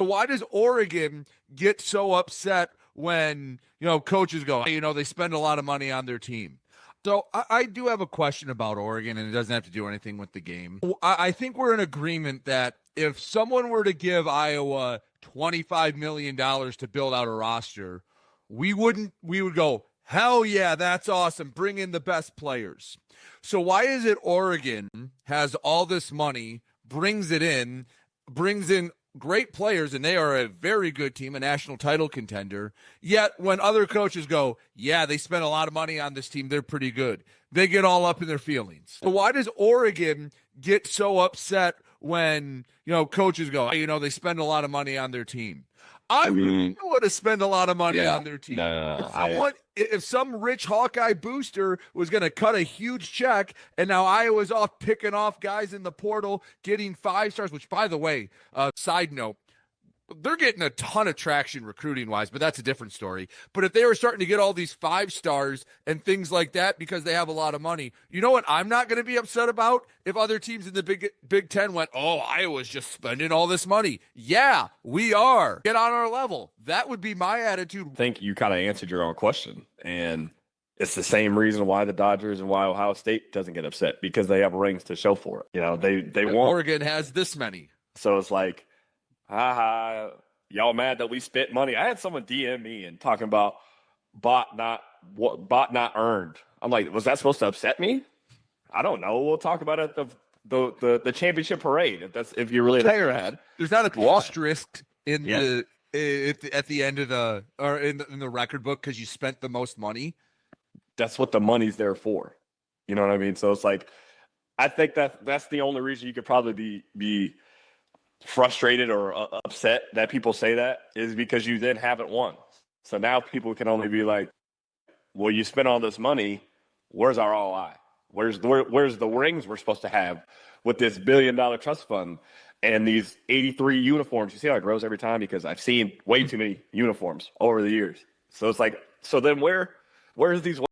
Why does Oregon get so upset when, coaches go, they spend a lot of money on their team? So I do have a question about Oregon, and it doesn't have to do anything with the game. I think we're in agreement that if someone were to give Iowa $25 million to build out a roster, we would go, hell yeah, that's awesome. Bring in the best players. So why is it Oregon has all this money, brings in great players, and they are a very good team, a national title contender. Yet when other coaches go, yeah, they spent a lot of money on this team, they're pretty good, they get all up in their feelings. So why does Oregon get so upset when, coaches go, they spend a lot of money on their team? I wouldn't want to spend a lot of money on their team. If some rich Hawkeye booster was going to cut a huge check, and now Iowa's off picking off guys in the portal, getting 5 stars, which, by the way, side note, they're getting a ton of traction recruiting-wise, but that's a different story. But if they were starting to get all these 5 stars and things like that because they have a lot of money, you know what I'm not going to be upset about? If other teams in the Big Ten went, oh, Iowa's just spending all this money. Yeah, we are. Get on our level. That would be my attitude. I think you kind of answered your own question, and it's the same reason why the Dodgers and why Ohio State doesn't get upset, because they have rings to show for it. They want. Oregon has this many. So it's like, y'all mad that we spent money? I had someone DM me and talking about bought not earned. I'm like, was that supposed to upset me? I don't know. We'll talk about it at the championship parade if you're really player ad. There's not a asterisk in at the end of in the record book because you spent the most money. That's what the money's there for. You know what I mean? So it's like, I think that's the only reason you could probably be frustrated or upset that people say that, is because you then haven't won. So now people can only be like, well, you spent all this money, where's our ROI? Where's the rings we're supposed to have with this $1 billion trust fund and these 83 uniforms? You see how it grows every time, because I've seen way too many uniforms over the years. So it's like, so then where's these